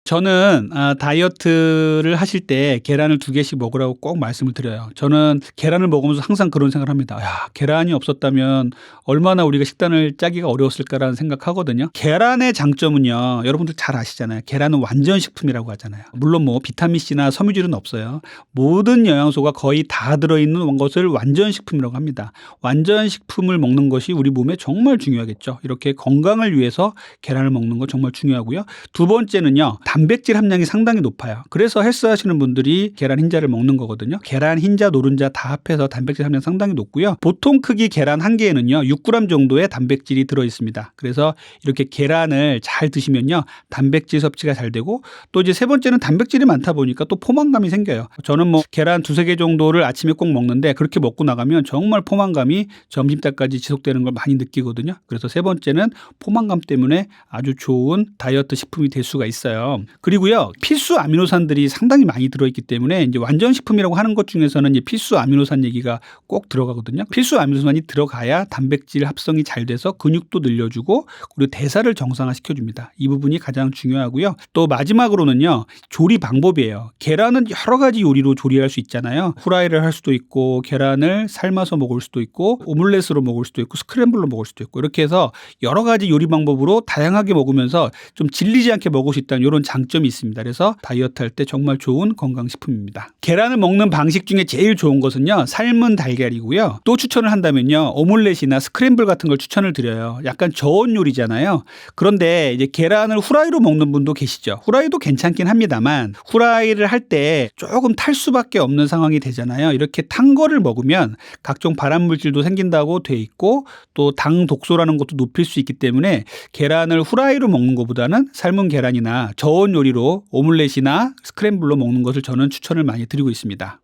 저는 다이어트를 하실 때 계란을 2개씩 먹으라고 꼭 말씀을 드려요. 저는 계란을 먹으면서 항상 그런 생각을 합니다. '야 계란이 없었다면 얼마나 우리가 식단을 짜기가 어려웠을까.'라는 생각하거든요. 계란의 장점은요. 여러분들 잘 아시잖아요. 계란은 완전 식품이라고 하잖아요. 물론 뭐 비타민 C나 섬유질은 없어요. 모든 영양소가 거의 다 들어있는 것을 완전 식품이라고 합니다. 완전 식품을 먹는 것이 우리 몸에 정말 중요하겠죠. 이렇게 건강을 위해서 계란을 먹는 거 정말 중요하고요. 두 번째는요. 단백질 함량이 상당히 높아요. 그래서 헬스 하시는 분들이 계란 흰자를 먹는 거거든요. 계란 흰자, 노른자 다 합해서 단백질 함량 상당히 높고요. 보통 크기 계란 한 개에는요. 6g 정도의 단백질이 들어 있습니다. 그래서 이렇게 계란을 잘 드시면요. 단백질 섭취가 잘 되고 또 이제 세 번째는 단백질이 많다 보니까 또 포만감이 생겨요. 저는 뭐 계란 2-3개 정도를 아침에 꼭 먹는데 그렇게 먹고 나가면 정말 포만감이 점심때까지 지속되는 걸 많이 느끼거든요. 그래서 세 번째는 포만감 때문에 아주 좋은 다이어트 식품이 될 수가 있어요. 그리고요. 필수 아미노산들이 상당히 많이 들어있기 때문에 이제 완전 식품이라고 하는 것 중에서는 이제 필수 아미노산 얘기가 꼭 들어가거든요. 필수 아미노산이 들어가야 단백질 합성이 잘 돼서 근육도 늘려주고 그리고 대사를 정상화시켜 줍니다. 이 부분이 가장 중요하고요. 또 마지막으로는요. 조리 방법이에요. 계란은 여러 가지 요리로 조리할 수 있잖아요. 후라이를 할 수도 있고 계란을 삶아서 먹을 수도 있고 오믈렛으로 먹을 수도 있고 스크램블로 먹을 수도 있고 이렇게 해서 여러 가지 요리 방법으로 다양하게 먹으면서 좀 질리지 않게 먹을 수 있다는 이런 장점이 있습니다. 그래서 다이어트 할 때 정말 좋은 건강식품입니다. 계란을 먹는 방식 중에 제일 좋은 것은요. 삶은 달걀이고요. 또 추천을 한다면요. 오믈렛이나 스크램블 같은 걸 추천을 드려요. 약간 저온 요리잖아요. 그런데 이제 계란을 후라이로 먹는 분도 계시죠. 후라이도 괜찮긴 합니다만 후라이를 할 때 조금 탈 수밖에 없는 상황이 되잖아요. 이렇게 탄 거를 먹으면 각종 발암물질도 생긴다고 돼 있고 또 당 독소라는 것도 높일 수 있기 때문에 계란을 후라이로 먹는 것보다는 삶은 계란이나 저온 요리로 오믈렛이나 스크램블로 먹는 것을 저는 추천을 많이 드리고 있습니다.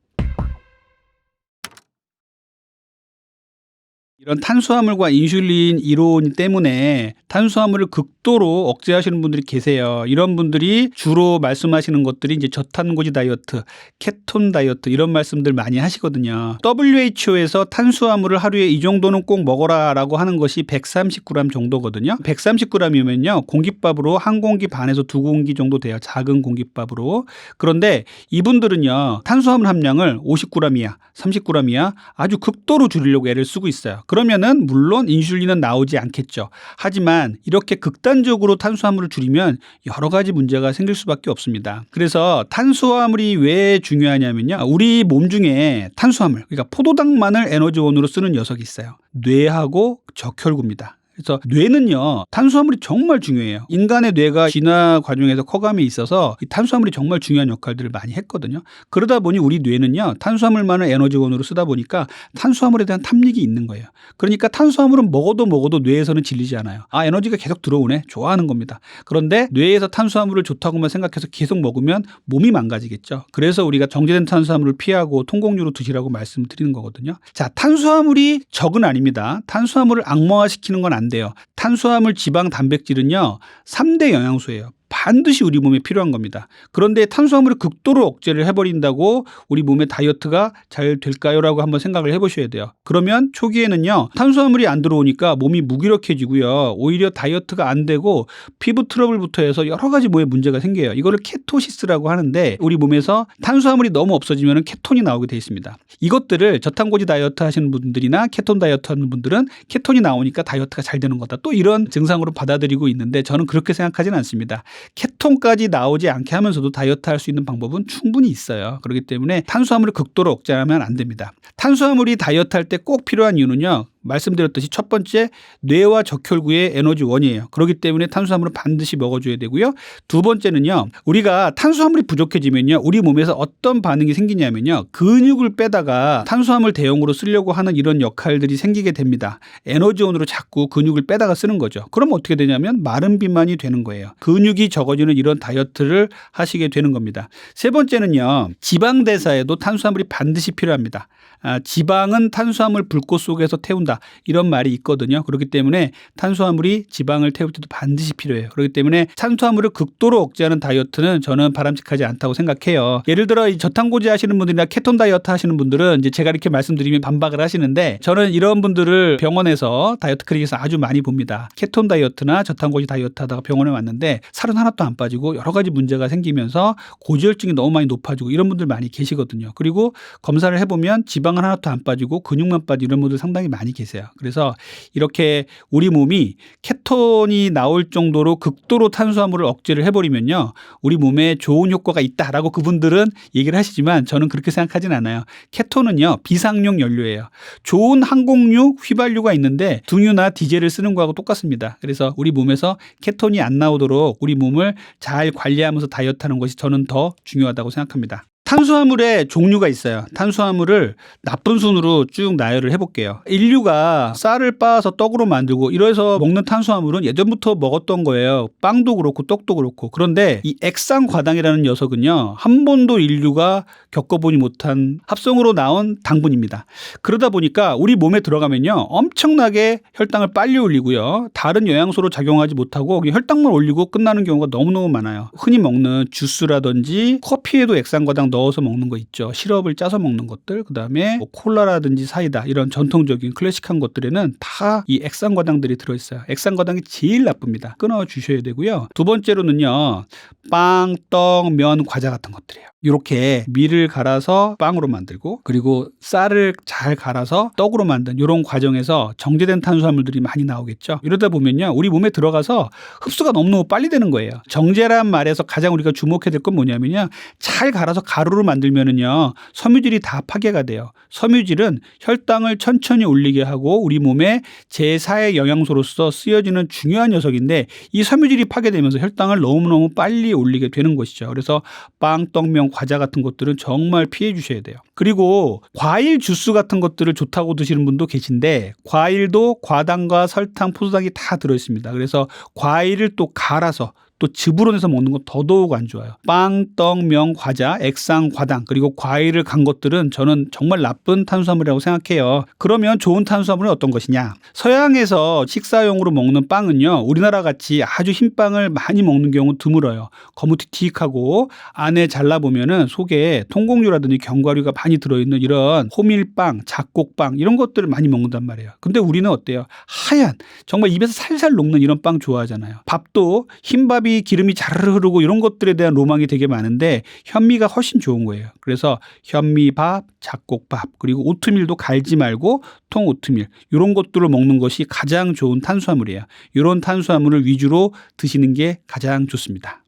이런 탄수화물과 인슐린 이론 때문에 탄수화물을 극도로 억제하시는 분들이 계세요. 이런 분들이 주로 말씀하시는 것들이 이제 저탄고지 다이어트, 케톤 다이어트 이런 말씀들 많이 하시거든요. WHO에서 탄수화물을 하루에 이 정도는 꼭 먹어라라고 하는 것이 130g 정도거든요. 130g이면요. 공깃밥으로 한 공기 반에서 2공기 정도 돼요. 작은 공깃밥으로. 그런데 이분들은요. 탄수화물 함량을 50g이야, 30g이야 아주 극도로 줄이려고 애를 쓰고 있어요. 그러면은 물론 인슐린은 나오지 않겠죠. 하지만 이렇게 극단적으로 탄수화물을 줄이면 여러 가지 문제가 생길 수밖에 없습니다. 그래서 탄수화물이 왜 중요하냐면요. 우리 몸 중에 탄수화물, 그러니까 포도당만을 에너지원으로 쓰는 녀석이 있어요. 뇌하고 적혈구입니다. 그래서 뇌는요. 탄수화물이 정말 중요해요. 인간의 뇌가 진화 과정에서 커감에 있어서 이 탄수화물이 정말 중요한 역할들을 많이 했거든요. 그러다 보니 우리 뇌는요. 탄수화물만을 에너지원으로 쓰다 보니까 탄수화물에 대한 탐닉이 있는 거예요. 그러니까 탄수화물은 먹어도 뇌에서는 질리지 않아요. 아 에너지가 계속 들어오네. 좋아하는 겁니다. 그런데 뇌에서 탄수화물을 좋다고만 생각해서 계속 먹으면 몸이 망가지겠죠. 그래서 우리가 정제된 탄수화물을 피하고 통곡류로 드시라고 말씀드리는 거거든요. 자, 탄수화물이 적은 아닙니다. 탄수화물을 악마화시키는 건 안 돼요. 탄수화물, 지방, 단백질은요. 3대 영양소예요. 반드시 우리 몸에 필요한 겁니다. 그런데 탄수화물을 극도로 억제를 해버린다고 우리 몸의 다이어트가 잘 될까요? 라고 한번 생각을 해보셔야 돼요. 그러면 초기에는요. 탄수화물이 안 들어오니까 몸이 무기력해지고요. 오히려 다이어트가 안 되고 피부 트러블부터 해서 여러 가지 몸에 문제가 생겨요. 이거를 케토시스라고 하는데 우리 몸에서 탄수화물이 너무 없어지면 케톤이 나오게 돼 있습니다. 이것들을 저탄고지 다이어트 하시는 분들이나 케톤 다이어트 하는 분들은 케톤이 나오니까 다이어트가 잘 되는 거다. 또 이런 증상으로 받아들이고 있는데 저는 그렇게 생각하지는 않습니다. 케톤까지 나오지 않게 하면서도 다이어트 할 수 있는 방법은 충분히 있어요. 그렇기 때문에 탄수화물을 극도로 억제하면 안 됩니다. 탄수화물이 다이어트 할 때 꼭 필요한 이유는요. 말씀드렸듯이 첫 번째 뇌와 적혈구의 에너지원이에요. 그렇기 때문에 탄수화물은 반드시 먹어줘야 되고요. 두 번째는요. 우리가 탄수화물이 부족해지면요. 우리 몸에서 어떤 반응이 생기냐면요. 근육을 빼다가 탄수화물 대용으로 쓰려고 하는 이런 역할들이 생기게 됩니다. 에너지원으로 자꾸 근육을 빼다가 쓰는 거죠. 그럼 어떻게 되냐면 마른 비만이 되는 거예요. 근육이 적어지는 이런 다이어트를 하시게 되는 겁니다. 세 번째는요. 지방 대사에도 탄수화물이 반드시 필요합니다. 지방은 탄수화물 불꽃 속에서 태운다. 최고다 이런 말이 있거든요. 그렇기 때문에 탄수화물이 지방을 태울 때도 반드시 필요해요. 그렇기 때문에 탄수화물을 극도로 억제하는 다이어트는 저는 바람직하지 않다고 생각해요. 예를 들어 이 저탄고지 하시는 분들이나 케톤 다이어트 하시는 분들은 이제 제가 이렇게 말씀드리면 반박을 하시는데 저는 이런 분들을 병원에서 다이어트 클리닉에서 아주 많이 봅니다. 케톤 다이어트나 저탄고지 다이어트 하다가 병원에 왔는데 살은 하나도 안 빠지고 여러 가지 문제가 생기면서 고지혈증이 너무 많이 높아지고 이런 분들 많이 계시거든요. 그리고 검사를 해보면 지방은 하나도 안 빠지고 근육만 빠지고 이런 분들 상당히 많이 계세요. 그래서 이렇게 우리 몸이 케톤이 나올 정도로 극도로 탄수화물을 억제를 해버리면요. 우리 몸에 좋은 효과가 있다라고 그분들은 얘기를 하시지만 저는 그렇게 생각하진 않아요. 케톤은요. 비상용 연료예요. 좋은 항공유, 휘발유가 있는데 등유나 디젤을 쓰는 거하고 똑같습니다. 그래서 우리 몸에서 케톤이 안 나오도록 우리 몸을 잘 관리하면서 다이어트하는 것이 저는 더 중요하다고 생각합니다. 탄수화물의 종류가 있어요. 탄수화물을 나쁜 순으로 쭉 나열을 해볼게요. 인류가 쌀을 빻아서 떡으로 만들고 이래서 먹는 탄수화물은 예전부터 먹었던 거예요. 빵도 그렇고 떡도 그렇고. 그런데 이 액상과당이라는 녀석은요. 한 번도 인류가 겪어보지 못한 합성으로 나온 당분입니다. 그러다 보니까 우리 몸에 들어가면요. 엄청나게 혈당을 빨리 올리고요. 다른 영양소로 작용하지 못하고 혈당만 올리고 끝나는 경우가 너무너무 많아요. 흔히 먹는 주스라든지 커피에도 액상과당 넣어서 먹는 거 있죠. 시럽을 짜서 먹는 것들, 그다음에 뭐 콜라라든지 사이다 이런 전통적인 클래식한 것들에는 다 이 액상과당들이 들어있어요. 액상과당이 제일 나쁩니다. 끊어 주셔야 되고요. 두 번째로는요. 빵, 떡, 면, 과자 같은 것들이에요. 이렇게 밀을 갈아서 빵으로 만들고 그리고 쌀을 잘 갈아서 떡으로 만든 이런 과정에서 정제된 탄수화물들이 많이 나오겠죠. 이러다 보면요. 우리 몸에 들어가서 흡수가 너무너무 빨리 되는 거예요. 정제란 말에서 가장 우리가 주목해야 될 건 뭐냐면요. 잘 갈아서 가루로 만들면은요. 섬유질이 다 파괴가 돼요. 섬유질은 혈당을 천천히 올리게 하고 우리 몸에 제4의 영양소로서 쓰여지는 중요한 녀석인데 이 섬유질이 파괴되면서 혈당을 너무너무 빨리 올리게 되는 것이죠. 그래서 빵, 떡, 면, 과자 같은 것들은 정말 피해 주셔야 돼요. 그리고 과일 주스 같은 것들을 좋다고 드시는 분도 계신데 과일도 과당과 설탕, 포도당이 다 들어있습니다. 그래서 과일을 또 갈아서 또 즙으로 내서 먹는 건 더더욱 안 좋아요. 빵, 떡, 면, 과자, 액상, 과당 그리고 과일을 간 것들은 저는 정말 나쁜 탄수화물이라고 생각해요. 그러면 좋은 탄수화물은 어떤 것이냐? 서양에서 식사용으로 먹는 빵은요. 우리나라 같이 아주 흰 빵을 많이 먹는 경우 드물어요. 거무튀튀하고 안에 잘라보면은 속에 통곡류라든지 견과류가 많이 들어있는 이런 호밀빵, 잡곡빵 이런 것들을 많이 먹는단 말이에요. 근데 우리는 어때요? 하얀 정말 입에서 살살 녹는 이런 빵 좋아하잖아요. 밥도 흰밥이 기름이 자르르 흐르고 이런 것들에 대한 로망이 되게 많은데 현미가 훨씬 좋은 거예요. 그래서 현미밥, 잡곡밥 그리고 오트밀도 갈지 말고 통오트밀 이런 것들을 먹는 것이 가장 좋은 탄수화물이에요. 이런 탄수화물을 위주로 드시는 게 가장 좋습니다.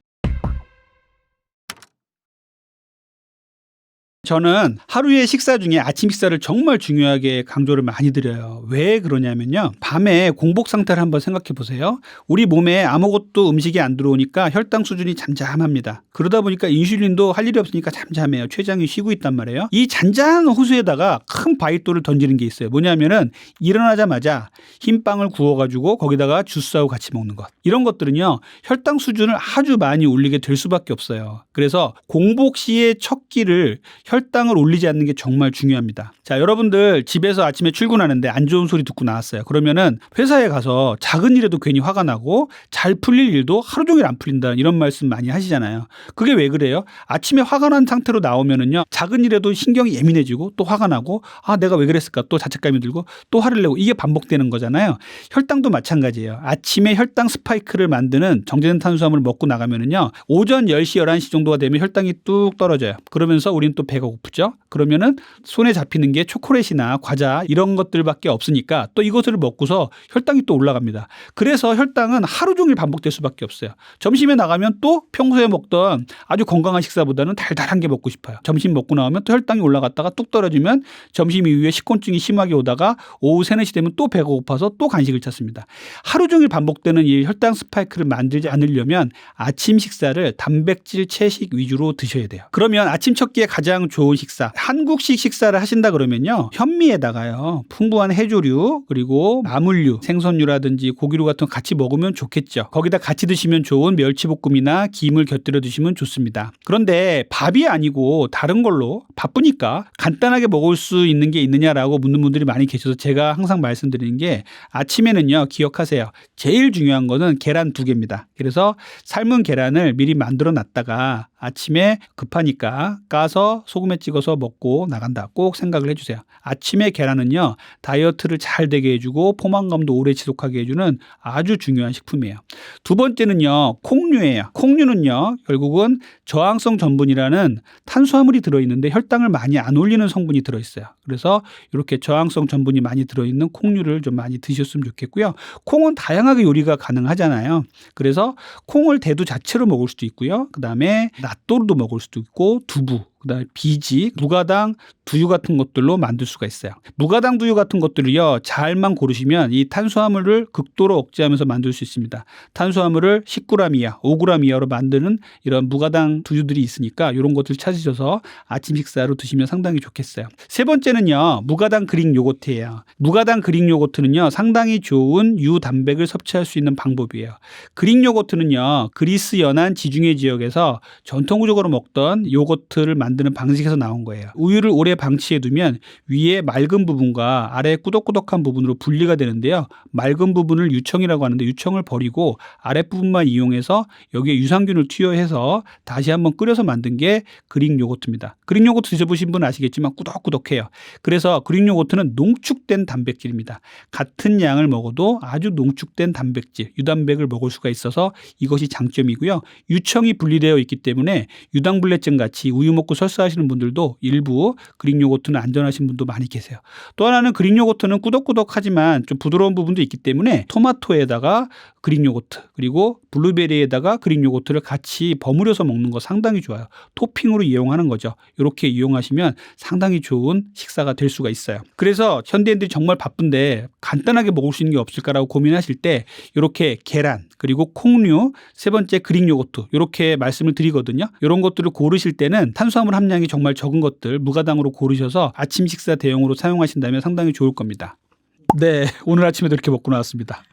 저는 하루의 식사 중에 아침 식사를 정말 중요하게 강조를 많이 드려요. 왜 그러냐면요. 밤에 공복 상태를 한번 생각해 보세요. 우리 몸에 아무것도 음식이 안 들어오니까 혈당 수준이 잠잠합니다. 그러다 보니까 인슐린도 할 일이 없으니까 잠잠해요. 췌장이 쉬고 있단 말이에요. 이 잔잔한 호수에다가 큰 바위돌을 던지는 게 있어요. 뭐냐면은 일어나자마자 흰빵을 구워가지고 거기다가 주스하고 같이 먹는 것. 이런 것들은요. 혈당 수준을 아주 많이 올리게 될 수밖에 없어요. 그래서 공복 시의 첫 끼를 혈당을 올리지 않는 게 정말 중요합니다. 자, 여러분들 집에서 아침에 출근하는데 안 좋은 소리 듣고 나왔어요. 그러면은 회사에 가서 작은 일에도 괜히 화가 나고 잘 풀릴 일도 하루 종일 안 풀린다 이런 말씀 많이 하시잖아요. 그게 왜 그래요? 아침에 화가 난 상태로 나오면은요. 작은 일에도 신경이 예민해지고 또 화가 나고 아 내가 왜 그랬을까 또 자책감이 들고 또 화를 내고 이게 반복되는 거잖아요. 혈당도 마찬가지예요. 아침에 혈당 스파이크를 만드는 정제된 탄수화물을 먹고 나가면은요. 오전 10시 11시 정도가 되면 혈당이 뚝 떨어져요. 그러면서 우리는 또 배가 고프죠. 그러면은 손에 잡히는 게 초콜릿이나 과자 이런 것들밖에 없으니까 또 이것을 먹고서 혈당이 또 올라갑니다. 그래서 혈당은 하루 종일 반복될 수밖에 없어요. 점심에 나가면 또 평소에 먹던 아주 건강한 식사보다는 달달한 게 먹고 싶어요. 점심 먹고 나오면 또 혈당이 올라갔다가 뚝 떨어지면 점심 이후에 식곤증이 심하게 오다가 오후 3, 4시 되면 또 배가 고파서 또 간식을 찾습니다. 하루 종일 반복되는 이 혈당 스파이크를 만들지 않으려면 아침 식사를 단백질 채식 위주로 드셔야 돼요. 그러면 아침 첫 끼에 가장 좋은 식사. 한국식 식사를 하신다 그러면요. 현미에다가요. 풍부한 해조류 그리고 나물류, 생선류라든지 고기류 같은 거 같이 먹으면 좋겠죠. 거기다 같이 드시면 좋은 멸치볶음이나 김을 곁들여 드시면 좋습니다. 그런데 밥이 아니고 다른 걸로 바쁘니까 간단하게 먹을 수 있는 게 있느냐라고 묻는 분들이 많이 계셔서 제가 항상 말씀드리는 게 아침에는요. 기억하세요. 제일 중요한 거는 계란 2개입니다. 그래서 삶은 계란을 미리 만들어 놨다가 아침에 급하니까 까서 소금에 찍어서 먹고 나간다. 꼭 생각을 해주세요. 아침에 계란은요. 다이어트를 잘 되게 해주고 포만감도 오래 지속하게 해주는 아주 중요한 식품이에요. 두 번째는요. 콩류예요. 콩류는요. 결국은 저항성 전분이라는 탄수화물이 들어있는데 혈당을 많이 안 올리는 성분이 들어있어요. 그래서 이렇게 저항성 전분이 많이 들어있는 콩류를 좀 많이 드셨으면 좋겠고요. 콩은 다양하게 요리가 가능하잖아요. 그래서 콩을 대두 자체로 먹을 수도 있고요. 그다음에 낫또로도 먹을 수도 있고 두부, 그다음에 비지, 무가당, 두유 같은 것들로 만들 수가 있어요. 무가당 두유 같은 것들을요. 잘만 고르시면 이 탄수화물을 극도로 억제하면서 만들 수 있습니다. 탄수화물을 10g 이하, 5g 이하로 만드는 이런 무가당 두유들이 있으니까 이런 것들 찾으셔서 아침 식사로 드시면 상당히 좋겠어요. 세 번째는요. 무가당 그릭 요거트예요. 무가당 그릭 요거트는요. 상당히 좋은 유단백을 섭취할 수 있는 방법이에요. 그릭 요거트는요. 그리스 연안 지중해 지역에서 전통적으로 먹던 요거트를 만드는 방식에서 나온 거예요. 우유를 오래 방치해 두면 위에 맑은 부분과 아래 꾸덕꾸덕한 부분으로 분리가 되는데요. 맑은 부분을 유청이라고 하는데 유청을 버리고 아랫부분만 이용해서 여기에 유산균을 투여해서 다시 한번 끓여서 만든 게 그릭 요거트입니다. 그릭 요거트 드셔보신 분은 아시겠지만 꾸덕꾸덕해요. 그래서 그릭 요거트는 농축된 단백질입니다. 같은 양을 먹어도 아주 농축된 단백질, 유단백을 먹을 수가 있어서 이것이 장점이고요. 유청이 분리되어 있기 때문에 유당불내증 같이 우유 먹고 설사하시는 분들도 일부 그릭 요거트는 안전하신 분도 많이 계세요. 또 하나는 그릭 요거트는 꾸덕꾸덕하지만 좀 부드러운 부분도 있기 때문에 토마토에다가 그릭 요거트 그리고 블루베리에다가 그릭 요거트를 같이 버무려서 먹는 거 상당히 좋아요. 토핑으로 이용하는 거죠. 이렇게 이용하시면 상당히 좋은 식사가 될 수가 있어요. 그래서 현대인들이 정말 바쁜데 간단하게 먹을 수 있는 게 없을까라고 고민하실 때 이렇게 계란 그리고 콩류, 세 번째 그릭 요거트 이렇게 말씀을 드리거든요. 이런 것들을 고르실 때는 탄수화물 함량이 정말 적은 것들 무가당으로 고르셔서 아침 식사 대용으로 사용하신다면 상당히 좋을 겁니다. 네, 오늘 아침에도 이렇게 먹고 나왔습니다.